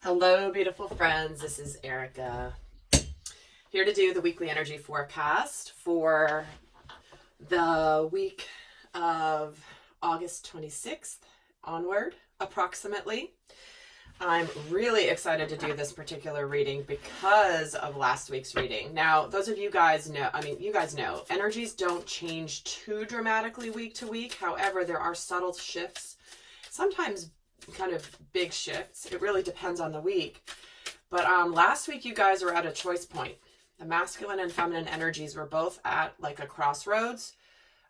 Hello, beautiful friends. This is Erika here to do the weekly energy forecast for the week of August 26th onward, approximately. I'm really excited to do this particular reading because of last week's reading. Now, those of you guys know, you guys know, energies don't change too dramatically week to week. However, there are subtle shifts, sometimes kind of big shifts. It really depends on the week. But last week you guys were at a choice point. The masculine and feminine energies were both at like a crossroads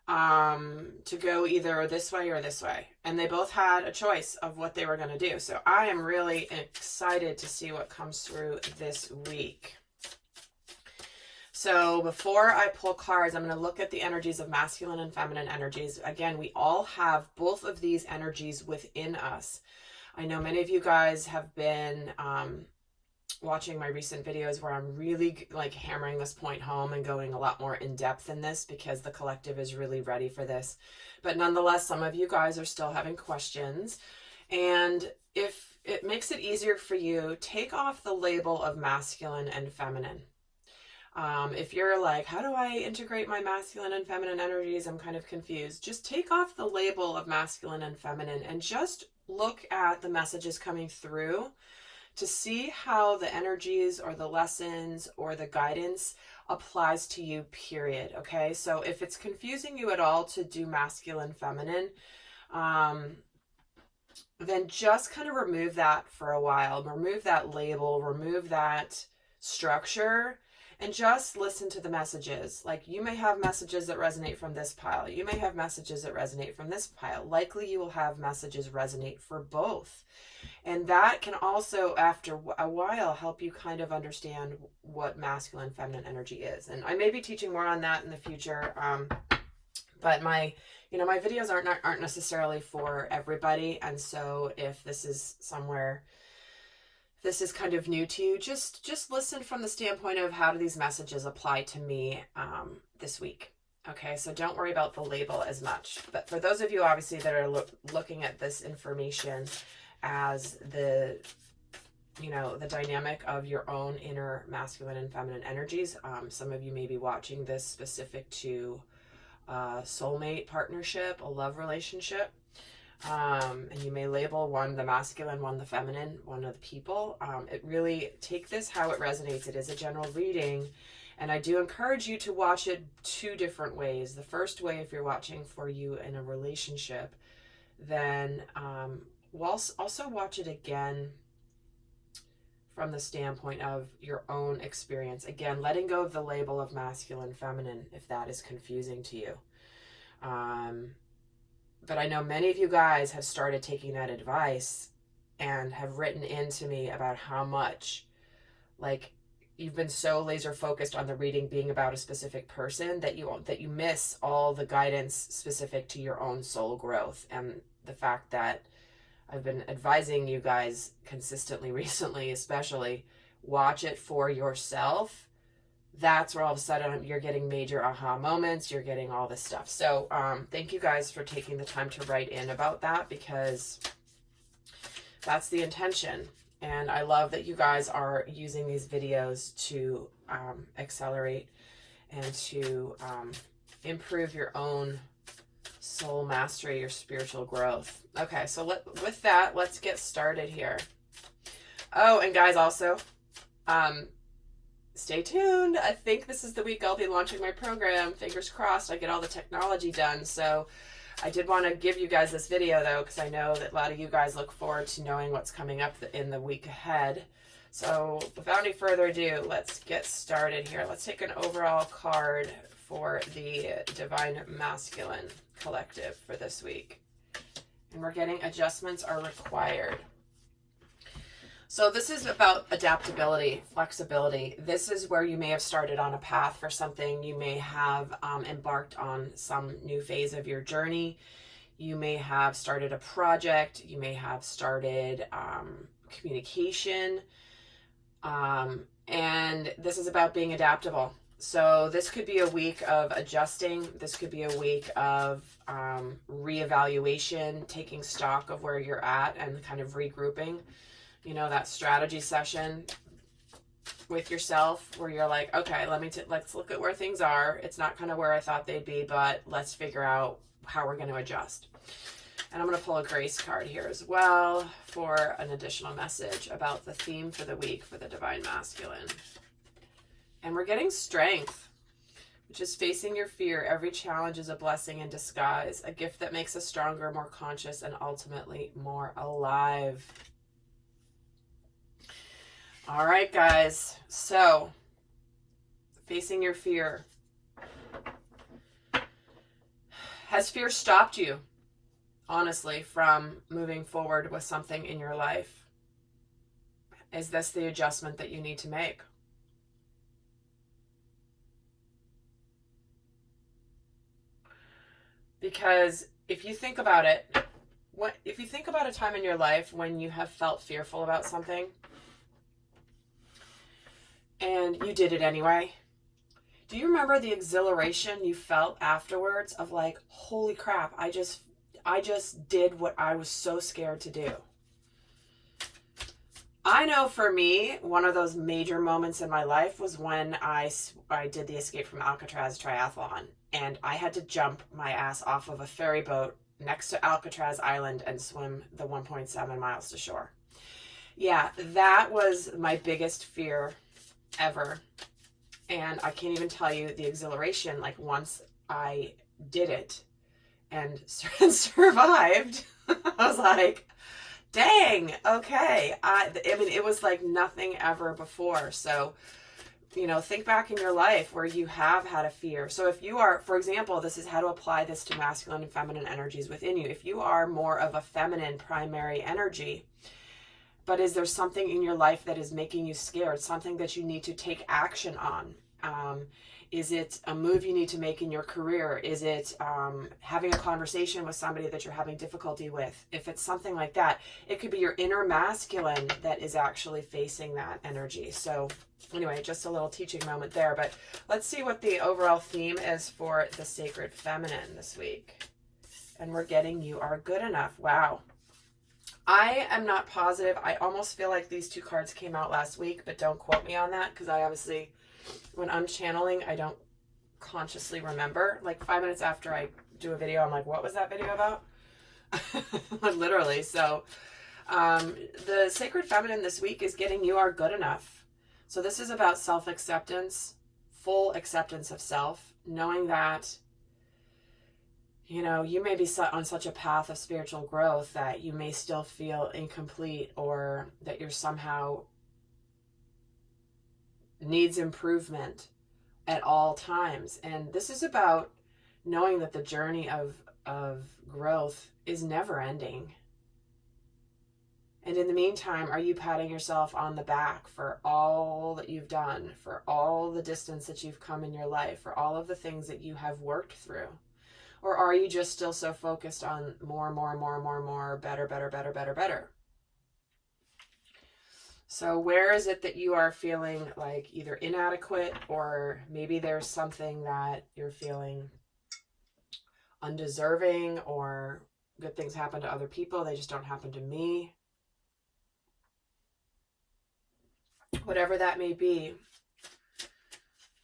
to go either this way or this way. And they both had a choice of what they were going to do. So I am really excited to see what comes through this week. So before I pull cards, I'm going to look at the energies of masculine and feminine energies. Again, we all have both of these energies within us. I know many of you guys have been watching my recent videos where I'm really like hammering this point home and going a lot more in depth in this because the collective is really ready for this. But nonetheless, some of you guys are still having questions. And if it makes it easier for you, take off the label of masculine and feminine. If you're like, how do I integrate my masculine and feminine energies? I'm kind of confused. Just take off the label of masculine and feminine and just look at the messages coming through to see how the energies or the lessons or the guidance applies to you, period. Okay, so if it's confusing you at all to do masculine, feminine, then just kind of remove that for a while. Remove that label, remove that structure, and just listen to the messages. Like, you may have messages that resonate from this pile. You may have messages that resonate from this pile. Likely you will have messages resonate for both. And that can also, after a while, help you kind of understand what masculine, feminine energy is. And I may be teaching more on that in the future. But my videos aren't necessarily for everybody. And so if this is somewhere this is kind of new to you, just listen from the standpoint of how do these messages apply to me this week. Okay, so don't worry about the label as much. But for those of you, obviously, that are looking at this information as the dynamic of your own inner masculine and feminine energies, some of you may be watching this specific to a soulmate partnership, a love relationship. And you may label one the masculine, one the feminine, one of the people. It really, take this how it resonates. It is a general reading, and I do encourage you to watch it two different ways. The first way, if you're watching for you in a relationship, then also watch it again from the standpoint of your own experience. Again, letting go of the label of masculine, feminine, if that is confusing to you. But I know many of you guys have started taking that advice and have written into me about how much, like, you've been so laser focused on the reading being about a specific person that you miss all the guidance specific to your own soul growth. And the fact that I've been advising you guys consistently recently, especially, watch it for yourself. That's where all of a sudden you're getting major aha moments. You're getting all this stuff. So thank you guys for taking the time to write in about that, because that's the intention. And I love that you guys are using these videos to accelerate and to improve your own soul mastery, your spiritual growth. Okay, so with that, let's get started here. Oh, and guys, also, stay tuned. I think this is the week I'll be launching my program. Fingers crossed I get all the technology done. So I did want to give you guys this video, though, because I know that a lot of you guys look forward to knowing what's coming up in the week ahead. So without any further ado, let's get started here. Let's take an overall card for the Divine Masculine Collective for this week. And we're getting adjustments are required. So this is about adaptability, flexibility. This is where you may have started on a path for something. You may have embarked on some new phase of your journey. You may have started a project. You may have started communication. And this is about being adaptable. So this could be a week of adjusting. This could be a week of reevaluation, taking stock of where you're at and kind of regrouping. you know, that strategy session with yourself where you're like, okay, let's look at where things are. It's not kind of where I thought they'd be, but let's figure out how we're going to adjust. And I'm going to pull a grace card here as well for an additional message about the theme for the week for the Divine Masculine. And we're getting strength, which is facing your fear. Every challenge is a blessing in disguise, a gift that makes us stronger, more conscious, and ultimately more alive. All right, guys. So, facing your fear. Has fear stopped you, honestly, from moving forward with something in your life? Is this the adjustment that you need to make? Because if you think about it, if you think about a time in your life when you have felt fearful about something and you did it anyway, do you remember the exhilaration you felt afterwards of like, holy crap, I just did what I was so scared to do? I know for me, one of those major moments in my life was when I did the Escape from Alcatraz triathlon, and I had to jump my ass off of a ferry boat next to Alcatraz Island and swim the 1.7 miles to shore. Yeah, that was my biggest fear ever. And I can't even tell you the exhilaration, like once I did it and survived, I was like, dang, okay. I mean, it was like nothing ever before. So, you know, think back in your life where you have had a fear. So if you are, for example, this is how to apply this to masculine and feminine energies within you. If you are more of a feminine primary energy, but is there something in your life that is making you scared? Something that you need to take action on? Is it a move you need to make in your career? Is it having a conversation with somebody that you're having difficulty with? If it's something like that, it could be your inner masculine that is actually facing that energy. So anyway, just a little teaching moment there. But let's see what the overall theme is for the sacred feminine this week. And we're getting you are good enough. Wow. I am not positive. I almost feel like these two cards came out last week, but don't quote me on that because I obviously, when I'm channeling, I don't consciously remember. Like 5 minutes after I do a video, I'm like, what was that video about? Literally. So the sacred feminine this week is getting you are good enough. So this is about self-acceptance, full acceptance of self, knowing that, you know, you may be on such a path of spiritual growth that you may still feel incomplete or that you're somehow needs improvement at all times. And this is about knowing that the journey of growth is never ending. And in the meantime, are you patting yourself on the back for all that you've done, for all the distance that you've come in your life, for all of the things that you have worked through? Or are you just still so focused on more, better? So where is it that you are feeling like either inadequate, or maybe there's something that you're feeling undeserving, or good things happen to other people, they just don't happen to me? Whatever that may be,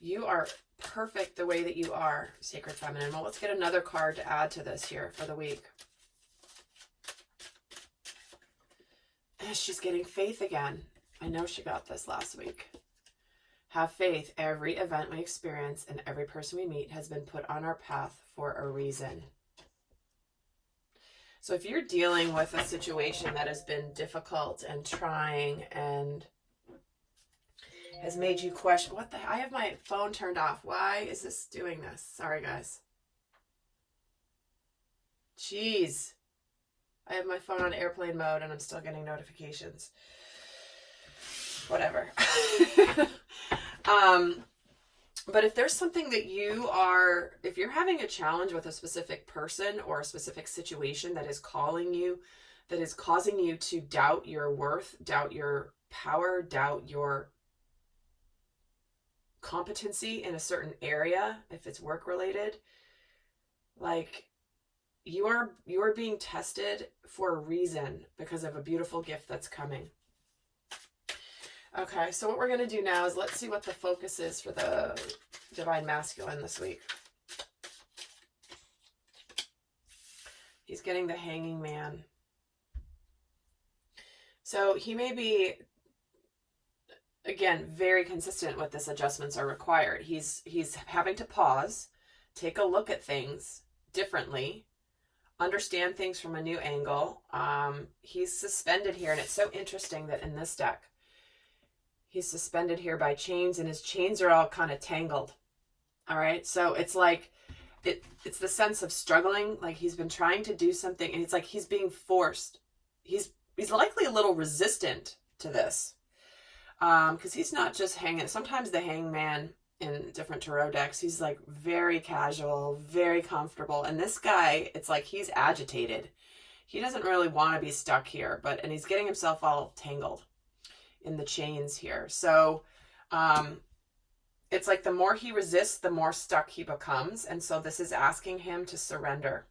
you are perfect the way that you are, sacred feminine. Well, let's get another card to add to this here for the week. She's getting faith again. I know she got this last week. Have faith. Every event we experience and every person we meet has been put on our path for a reason. So if you're dealing with a situation that has been difficult and trying and has made you question, what the, I have my phone turned off. Why is this doing this? Sorry, guys. Jeez. I have my phone on airplane mode and I'm still getting notifications. Whatever. But if there's something that if you're having a challenge with a specific person or a specific situation that is calling you, that is causing you to doubt your worth, doubt your power, doubt your competency in a certain area, if it's work related, like you are being tested for a reason because of a beautiful gift that's coming. Okay, so what we're going to do now is let's see what the focus is for the Divine Masculine this week. He's getting the Hanging Man. So he may be, again, very consistent with this. Adjustments are required. He's having to pause, take a look at things differently, understand things from a new angle. He's suspended here, and it's so interesting that in this deck, he's suspended here by chains, and his chains are all kind of tangled. All right, so it's like, it's the sense of struggling, like he's been trying to do something, and it's like he's being forced. He's likely a little resistant to this, because he's not just hanging. Sometimes the Hangman in different tarot decks, he's like very casual, very comfortable, and this guy, it's like he's agitated. He doesn't really want to be stuck here, and he's getting himself all tangled in the chains here. So it's like the more he resists, the more stuck he becomes. And so this is asking him to surrender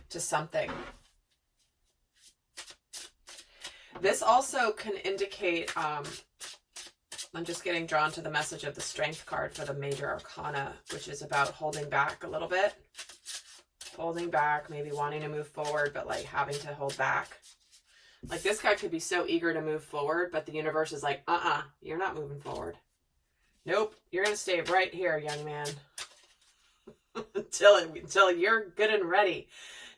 to something. This also can indicate, I'm just getting drawn to the message of the Strength card for the Major Arcana, which is about holding back a little bit. Holding back, maybe wanting to move forward, but like having to hold back. Like this guy could be so eager to move forward, but the universe is like, you're not moving forward. Nope, you're going to stay right here, young man. until you're good and ready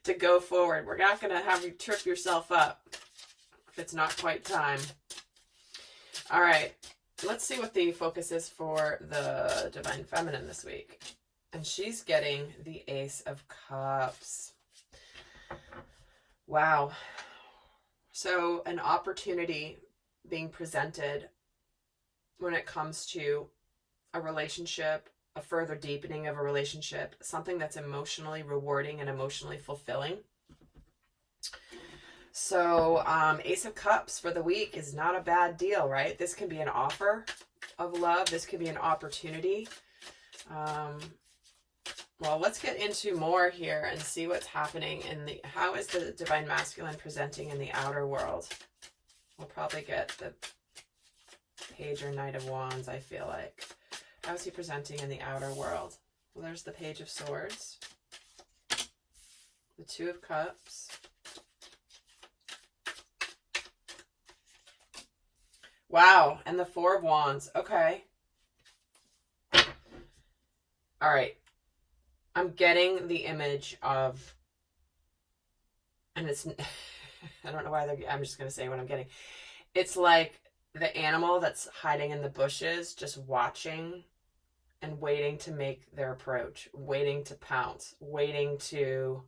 to go forward. We're not going to have you trip yourself up if it's not quite time. All right, let's see what the focus is for the Divine Feminine this week. And she's getting the Ace of Cups. Wow. So an opportunity being presented when it comes to a relationship, a further deepening of a relationship, something that's emotionally rewarding and emotionally fulfilling. So Ace of Cups for the week is not a bad deal, right? This can be an offer of love. This could be an opportunity. Well, let's get into more here and see what's happening how is the Divine Masculine presenting in the outer world? We'll probably get the Page or Knight of Wands, I feel like. How is he presenting in the outer world? Well, there's the Page of Swords, the Two of Cups, wow, and the Four of Wands. Okay. All right. I'm getting the image of, and it's, I don't know why I'm just going to say what I'm getting. It's like the animal that's hiding in the bushes, just watching and waiting to make their approach, waiting to pounce, waiting to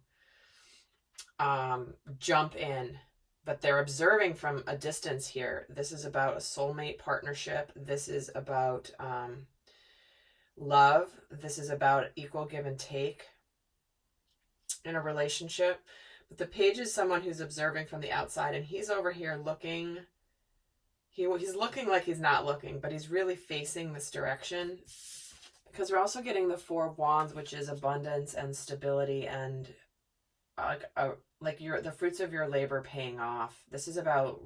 jump in. But they're observing from a distance here. This is about a soulmate partnership. This is about love. This is about equal give and take in a relationship. But the Page is someone who's observing from the outside, and he's over here looking. He's looking like he's not looking, but he's really facing this direction, because we're also getting the Four of Wands, which is abundance and stability and the fruits of your labor paying off. This is about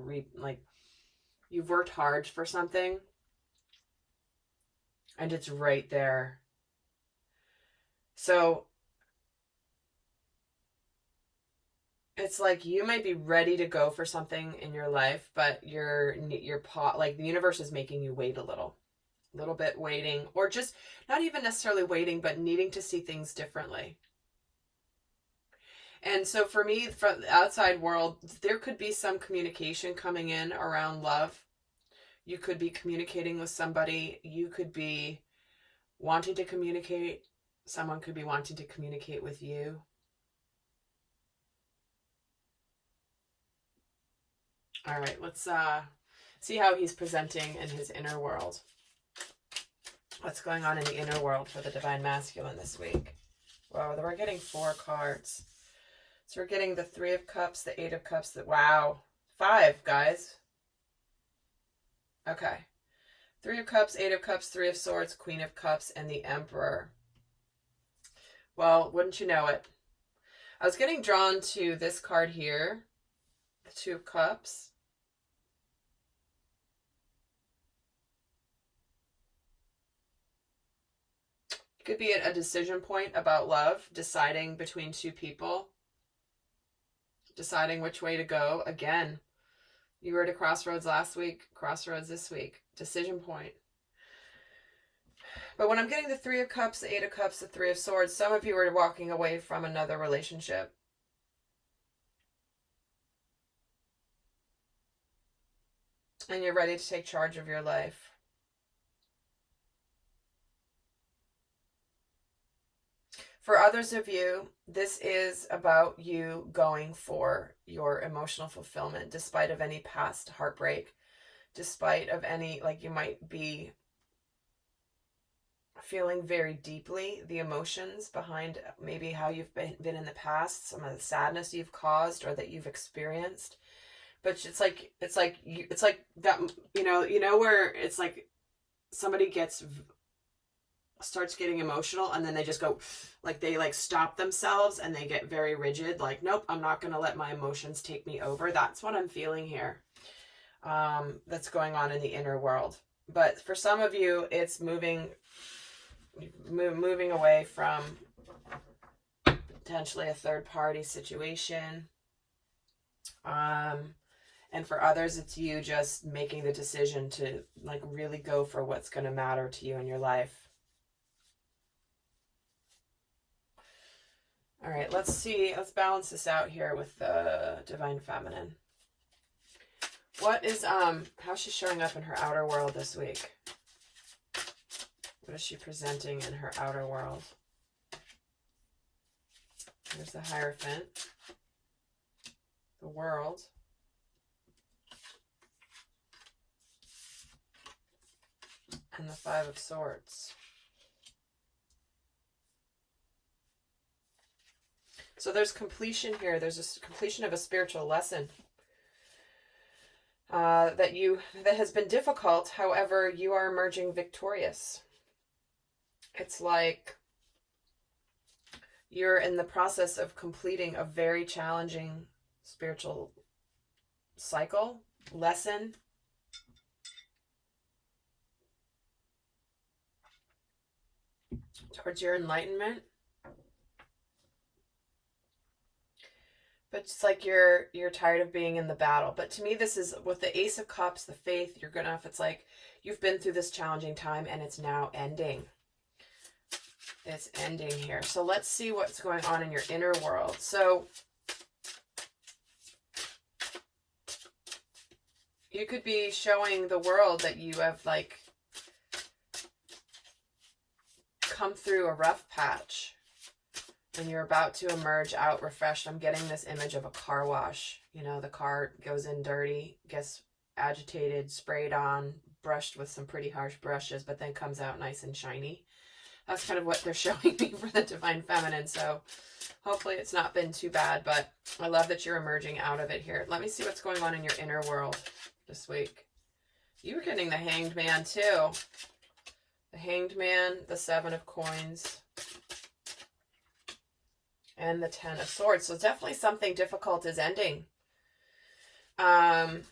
you've worked hard for something, and it's right there. So it's like you might be ready to go for something in your life, but the universe is making you wait a little bit, waiting, or just not even necessarily waiting, but needing to see things differently. And so for me, from the outside world, there could be some communication coming in around love. You could be communicating with somebody. You could be wanting to communicate. Someone could be wanting to communicate with you. All right, let's see how he's presenting in his inner world. What's going on in the inner world for the Divine Masculine this week? Wow, we're getting 4 cards. So we're getting the Three of Cups, the Eight of Cups, wow, 5, guys. Okay. 3 of Cups, 8 of Cups, 3 of Swords, Queen of Cups, and the Emperor. Well, wouldn't you know it? I was getting drawn to this card here, The Two of Cups. It could be at a decision point about love, deciding between two people, deciding which way to go. Again, you were at a crossroads last week, crossroads this week, decision point. But when I'm getting the Three of Cups, the Eight of Cups, the Three of Swords, some of you are walking away from another relationship. And you're ready to take charge of your life. For others of you, this is about you going for your emotional fulfillment, despite of any past heartbreak, despite of any, like, you might be feeling very deeply the emotions behind maybe how you've been in the past, some of the sadness you've caused or that you've experienced. But it's like that, where it's like somebody starts getting emotional and then they just go, like, they like stop themselves and they get very rigid, like, nope, I'm not going to let my emotions take me over. That's what I'm feeling here. That's going on in the inner world. But for some of you, it's moving away from potentially a third party situation. And for others, it's you just making the decision to, like, really go for what's going to matter to you in your life. All right, let's balance this out here with the Divine Feminine. What is, how's she showing up in her outer world this week? What is she presenting in her outer world? There's the Hierophant, the World, and the Five of Swords. So there's completion here. There's a completion of a spiritual lesson that has been difficult. However, you are emerging victorious. It's like you're in the process of completing a very challenging spiritual cycle, lesson. Towards your enlightenment. But it's like you're tired of being in the battle. But to me, this is with the Ace of Cups, the faith, you're good enough. It's like you've been through this challenging time and it's now ending. It's ending here. So let's see what's going on in your inner world. So you could be showing the world that you have, like, come through a rough patch and you're about to emerge out refreshed. I'm getting this image of a car wash. You know, the car goes in dirty, gets agitated, sprayed on, brushed with some pretty harsh brushes, but then comes out nice and shiny. That's kind of what they're showing me for the Divine Feminine. So hopefully it's not been too bad, but I love that you're emerging out of it here. Let me see what's going on in your inner world this week. You were getting the Hanged Man too. The Hanged Man, the Seven of Coins, and the Ten of Swords. So definitely something difficult is ending. And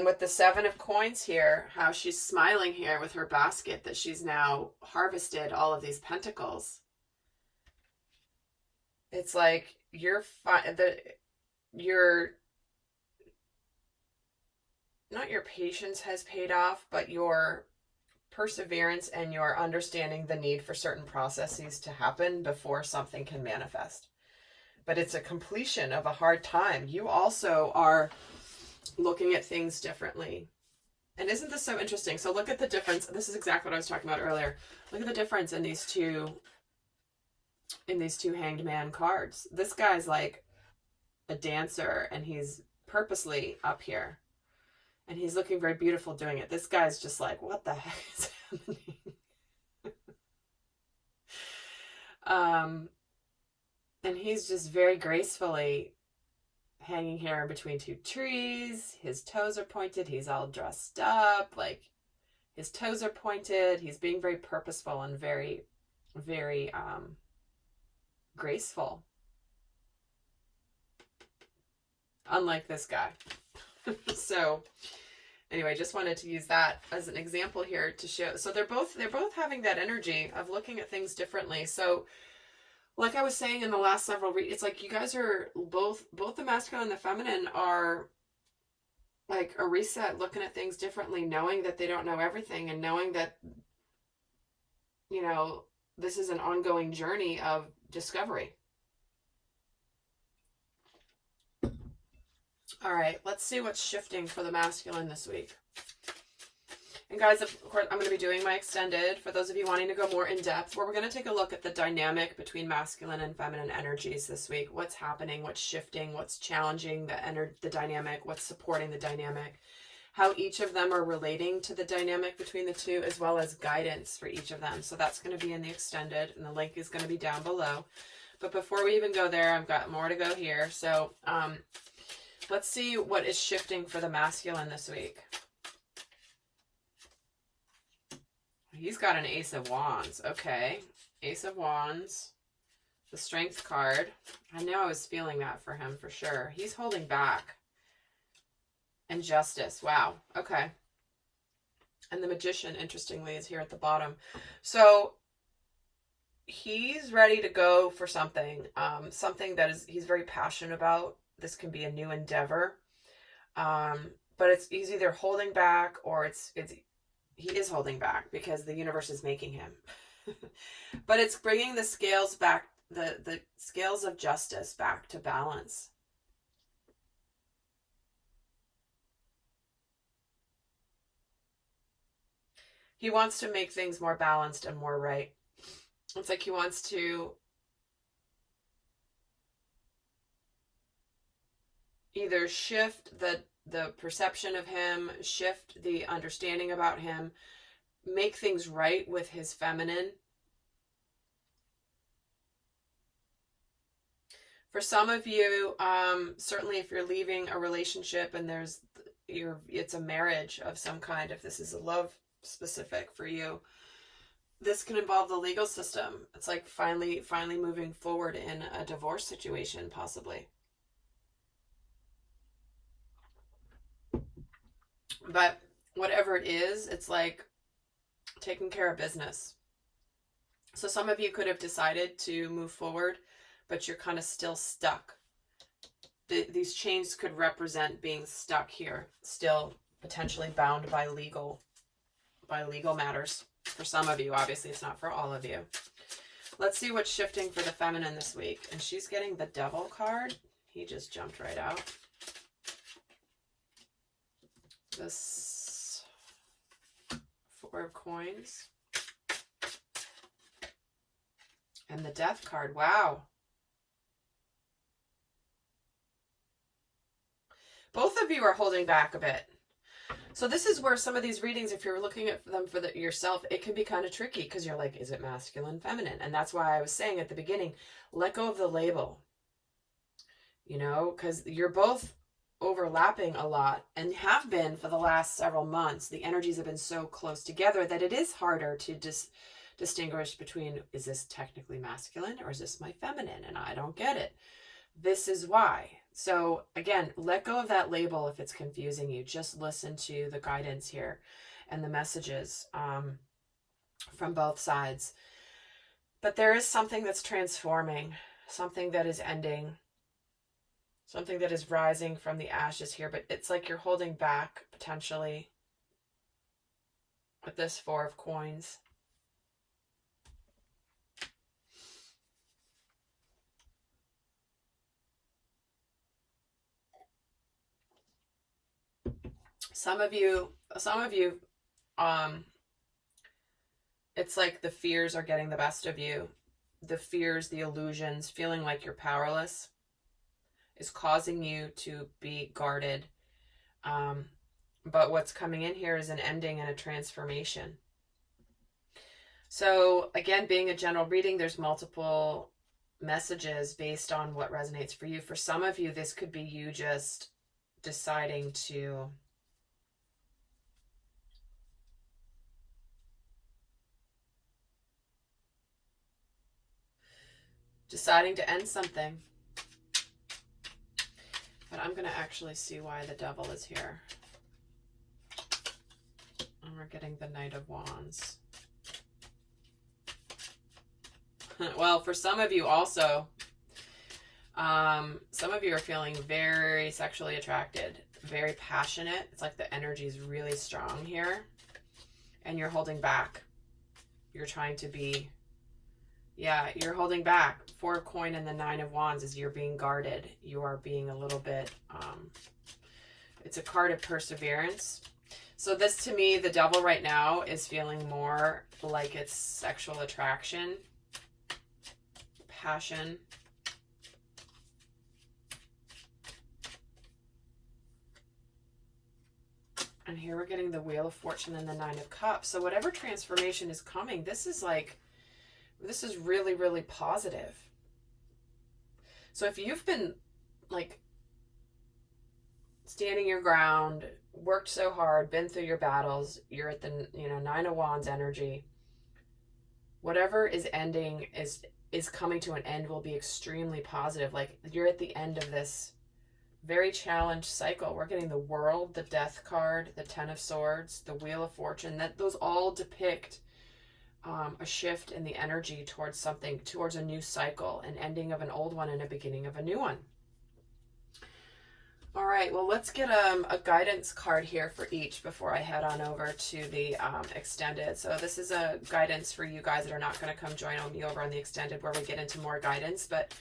with the Seven of Coins here, how she's smiling here with her basket that she's now harvested all of these pentacles. It's like not your patience has paid off, but your perseverance and your understanding the need for certain processes to happen before something can manifest. But it's a completion of a hard time. You also are looking at things differently. And isn't this so interesting? So look at the difference. This is exactly what I was talking about earlier. Look at the difference in these two Hanged Man cards. This guy's like a dancer and he's purposely up here. And he's looking very beautiful doing it. This guy's just like, what the heck is happening? And he's just very gracefully hanging here in between two trees. His toes are pointed. He's all dressed up. Like, his toes are pointed. He's being very purposeful and very, very graceful. unlike this guy. So anyway, just wanted to use that as an example here to show. So they're both having that energy of looking at things differently. So like I was saying in the last several it's like you guys are both the masculine and the feminine are like a reset, looking at things differently, knowing that they don't know everything, and knowing that, you know, this is an ongoing journey of discovery. All right, let's see what's shifting for the masculine this week. And guys, of course, I'm going to be doing my extended for those of you wanting to go more in depth, where we're going to take a look at the dynamic between masculine and feminine energies this week. What's happening, what's shifting, what's challenging the dynamic, what's supporting the dynamic, how each of them are relating to the dynamic between the two, as well as guidance for each of them. So that's going to be in the extended, and the link is going to be down below. But before we even go there, I've got more to go here. So let's see what is shifting for the masculine this week. He's got an Ace of Wands. Okay. Ace of Wands. The Strength card. I know I was feeling that for him for sure. He's holding back. And Justice. Wow. Okay. And the Magician, interestingly, is here at the bottom. So he's ready to go for something. Something that he's very passionate about. This can be a new endeavor. But he's either holding back, or he is holding back because the universe is making him. But it's bringing the scales back, the scales of justice back to balance. He wants to make things more balanced and more right. It's like he wants to either shift the perception of him, shift the understanding about him, make things right with his feminine. For some of you, certainly if you're leaving a relationship and it's a marriage of some kind, if this is a love specific for you, this can involve the legal system. It's like finally moving forward in a divorce situation, possibly. But whatever it is, it's like taking care of business. So some of you could have decided to move forward, but you're kind of still stuck. These chains could represent being stuck here, still potentially bound by legal matters. For some of you, obviously it's not for all of you. Let's see what's shifting for the feminine this week. And she's getting the Devil card. He just jumped right out. This Four of Coins. And the Death card. Wow. Both of you are holding back a bit. So this is where some of these readings, if you're looking at them for yourself, it can be kind of tricky because you're like, is it masculine, feminine? And that's why I was saying at the beginning, let go of the label. You know, because you're both overlapping a lot and have been for the last several months. The energies have been so close together that it is harder to distinguish between, is this technically masculine or is this my feminine? And I don't get it. This is why. So again, let go of that label if it's confusing you. Just listen to the guidance here and the messages from both sides. But there is something that's transforming, something that is ending, something that is rising from the ashes here. But it's like you're holding back potentially with this Four of Coins. Some of you, it's like the fears are getting the best of you. The fears, the illusions, feeling like you're powerless is causing you to be guarded. But what's coming in here is an ending and a transformation. So again, being a general reading, there's multiple messages based on what resonates for you. For some of you, this could be you just deciding to end something. But I'm going to actually see why the devil is here. And we're getting the Knight of Wands. Well, for some of you also, some of you are feeling very sexually attracted, very passionate. It's like the energy is really strong here. And you're holding back. You're trying to be, yeah, you're holding back. Four of Coin and the Nine of Wands is you're being guarded. You are being a little bit, it's a card of perseverance. So this, to me, the devil right now is feeling more like it's sexual attraction, passion. And here we're getting the Wheel of Fortune and the Nine of Cups. So whatever transformation is coming, this is really, really positive. So if you've been like standing your ground, worked so hard, been through your battles, you're at the, Nine of Wands energy, whatever is ending is coming to an end will be extremely positive. Like you're at the end of this very challenged cycle. We're getting the World, the Death card, the Ten of Swords, the Wheel of Fortune. Those all depict a shift in the energy towards something, towards a new cycle, an ending of an old one and a beginning of a new one. All right, well, let's get a guidance card here for each before I head on over to the extended. So this is a guidance for you guys that are not going to come join me over on the extended where we get into more guidance. But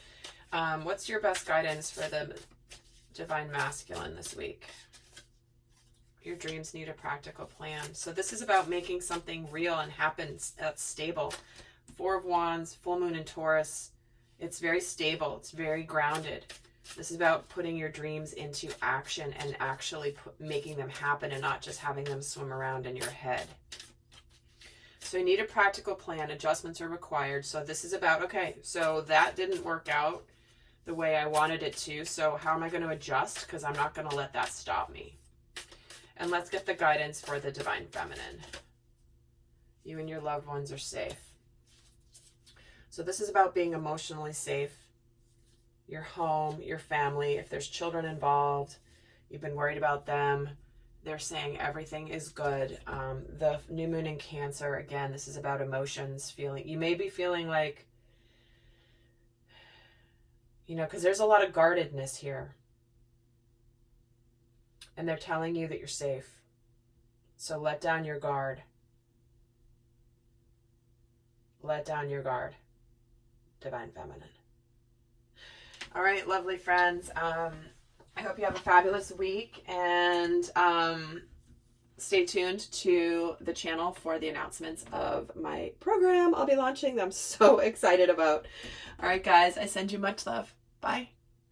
what's your best guidance for the Divine Masculine this week? Your dreams need a practical plan. So this is about making something real and happen that's stable. Four of Wands, full moon in Taurus. It's very stable. It's very grounded. This is about putting your dreams into action and actually making them happen and not just having them swim around in your head. So you need a practical plan. Adjustments are required. So this is about, okay, so that didn't work out the way I wanted it to. So how am I going to adjust? Because I'm not going to let that stop me. And let's get the guidance for the Divine Feminine. You and your loved ones are safe. So this is about being emotionally safe. Your home, your family, if there's children involved, you've been worried about them, they're saying everything is good. The new moon in Cancer, again, this is about emotions, feeling, you may be feeling like, because there's a lot of guardedness here. And they're telling you that you're safe. So let down your guard. Let down your guard. Divine Feminine. All right, lovely friends. I hope you have a fabulous week, and stay tuned to the channel for the announcements of my program I'll be launching that I'm so excited about. All right, guys, I send you much love. Bye.